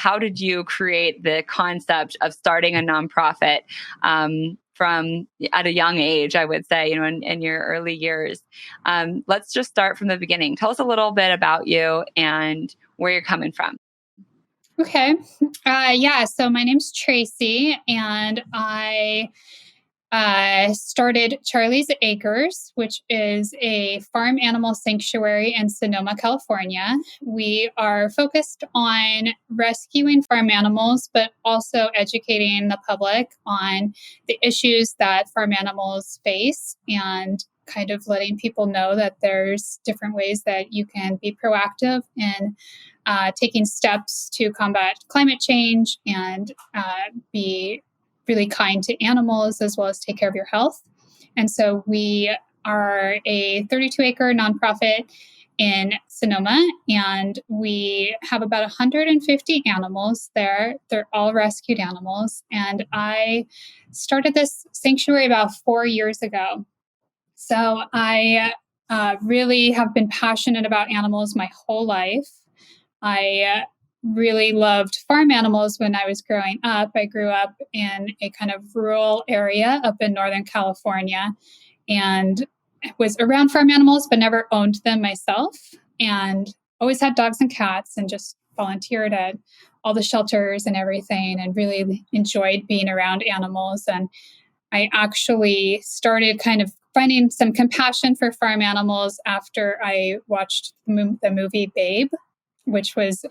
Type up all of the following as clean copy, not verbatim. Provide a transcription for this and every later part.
how did you create the concept of starting a nonprofit from at a young age, I would say, in your early years? Let's just start from the beginning. Tell us a little bit about you and where you're coming from. Okay. So my name's Tracy, and I started Charlie's Acres, which is a farm animal sanctuary in Sonoma, California. We are focused on rescuing farm animals, but also educating the public on the issues that farm animals face and kind of letting people know that there's different ways that you can be proactive in taking steps to combat climate change and be really kind to animals as well as take care of your health. And so we are a 32-acre nonprofit in Sonoma, and we have about 150 animals there. They're all rescued animals. And I started this sanctuary about 4 years ago. So I really have been passionate about animals my whole life. I really loved farm animals when I was growing up. I grew up in a kind of rural area up in Northern California and was around farm animals, but never owned them myself. And always had dogs and cats and just volunteered at all the shelters and everything and really enjoyed being around animals. And I actually started kind of finding some compassion for farm animals after I watched the movie Babe, which was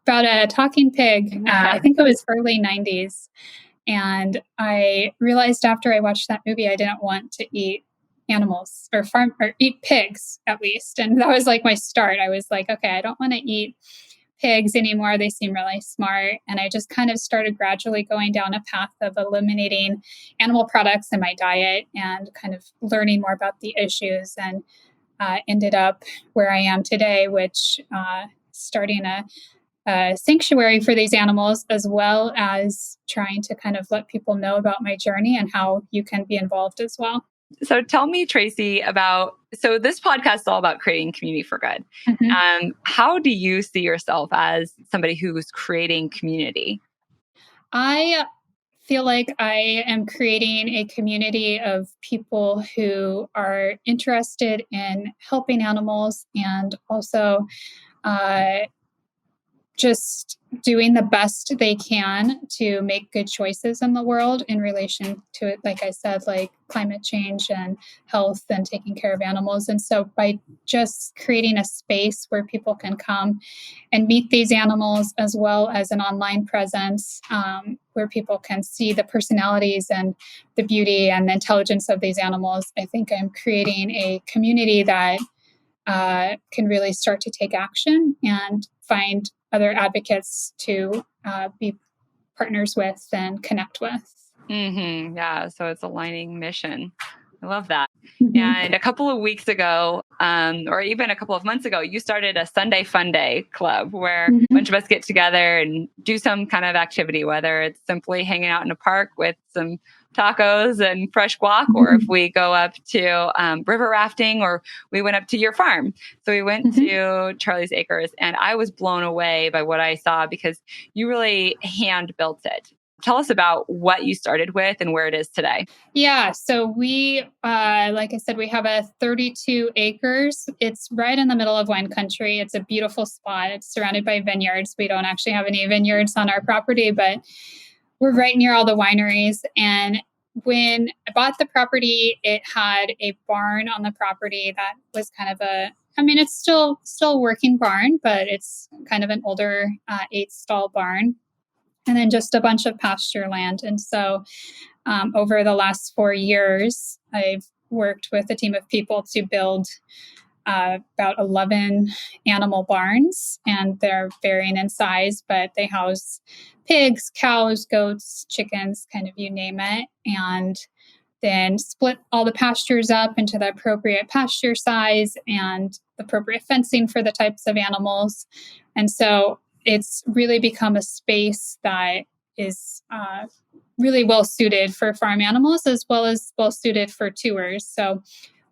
about a talking pig. I think it was early 90s. And I realized after I watched that movie, I didn't want to eat animals or eat pigs, at least. And that was like my start. I was like, okay, I don't want to eat pigs anymore. They seem really smart. And I just kind of started gradually going down a path of eliminating animal products in my diet and kind of learning more about the issues, and ended up where I am today, which starting a sanctuary for these animals, as well as trying to kind of let people know about my journey and how you can be involved as well. So tell me, Tracy, so this podcast is all about creating community for good. Mm-hmm. How do you see yourself as somebody who's creating community? I feel like I am creating a community of people who are interested in helping animals and also just doing the best they can to make good choices in the world in relation to it, like I said, like climate change and health and taking care of animals. And so by just creating a space where people can come and meet these animals, as well as an online presence where people can see the personalities and the beauty and the intelligence of these animals, I think I'm creating a community that can really start to take action and find other advocates to be partners with and connect with. Mm-hmm. Yeah, so it's aligning mission. I love that. Mm-hmm. And a couple of weeks ago, or even a couple of months ago, you started a Sunday Fun Day club where a bunch of us get together and do some kind of activity, whether it's simply hanging out in a park with some tacos and fresh guac, or if we go up to river rafting, or we went up to your farm. So we went to Charlie's Acres, and I was blown away by what I saw because you really hand built it. Tell us about what you started with and where it is today. Yeah, so we, like I said, we have a 32 acres. It's right in the middle of wine country. It's a beautiful spot. It's surrounded by vineyards. We don't actually have any vineyards on our property, but we're right near all the wineries. And when I bought the property, it had a barn on the property that was kind of it's still a working barn, but it's kind of an older 8-stall barn. And then just a bunch of pasture land. And so over the last 4 years, I've worked with a team of people to build about 11 animal barns, and they're varying in size, but they house pigs, cows, goats, chickens, kind of you name it, and then split all the pastures up into the appropriate pasture size and appropriate fencing for the types of animals. And so it's really become a space that is really well suited for farm animals, as well as well suited for tours. So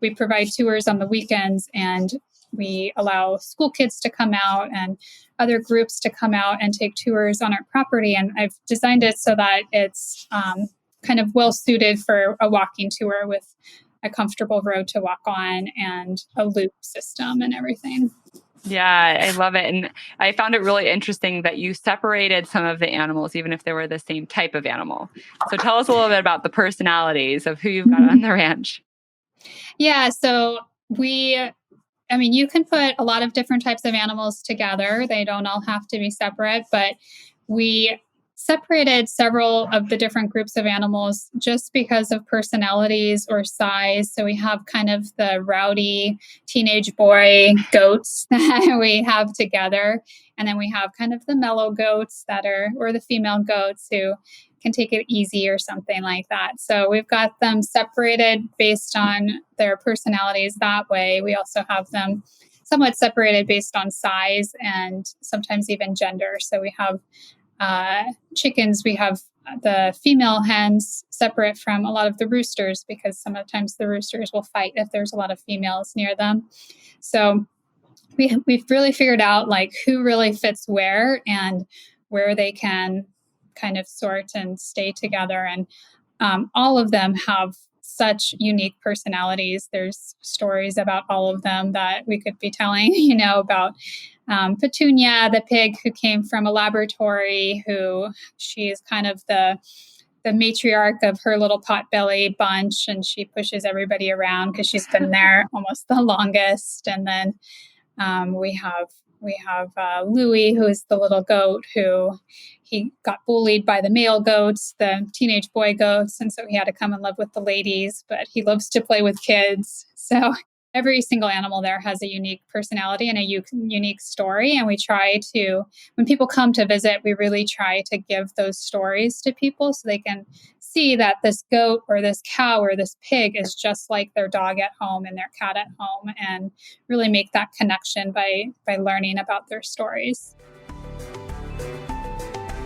we provide tours on the weekends, and we allow school kids to come out and other groups to come out and take tours on our property. And I've designed it so that it's kind of well suited for a walking tour with a comfortable road to walk on and a loop system and everything. Yeah, I love it. And I found it really interesting that you separated some of the animals, even if they were the same type of animal. So tell us a little bit about the personalities of who you've got on the ranch. Yeah, so you can put a lot of different types of animals together. They don't all have to be separate, but we separated several of the different groups of animals just because of personalities or size. So we have kind of the rowdy teenage boy goats that we have together. And then we have kind of the mellow goats or the female goats who can take it easy or something like that. So we've got them separated based on their personalities that way. We also have them somewhat separated based on size and sometimes even gender. So we have chickens, we have the female hens separate from a lot of the roosters because sometimes the roosters will fight if there's a lot of females near them. So we've really figured out like who really fits where and where they can kind of sort and stay together. And all of them have such unique personalities. There's stories about all of them that we could be telling, about Petunia, the pig who came from a laboratory, who she is kind of the matriarch of her little potbelly bunch, and she pushes everybody around because she's been there almost the longest. And then we have Louis, who is the little goat who he got bullied by the male goats, the teenage boy goats, and so he had to come and live with the ladies, but he loves to play with kids. So every single animal there has a unique personality and a unique story. And we try to, when people come to visit, we really try to give those stories to people so they can see that this goat or this cow or this pig is just like their dog at home and their cat at home, and really make that connection by learning about their stories.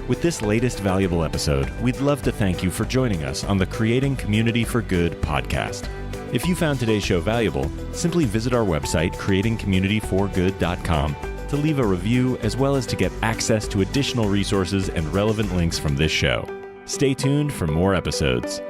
With this latest valuable episode, we'd love to thank you for joining us on the Creating Community for Good podcast. If you found today's show valuable, simply visit our website, creatingcommunityforgood.com, to leave a review as well as to get access to additional resources and relevant links from this show. Stay tuned for more episodes.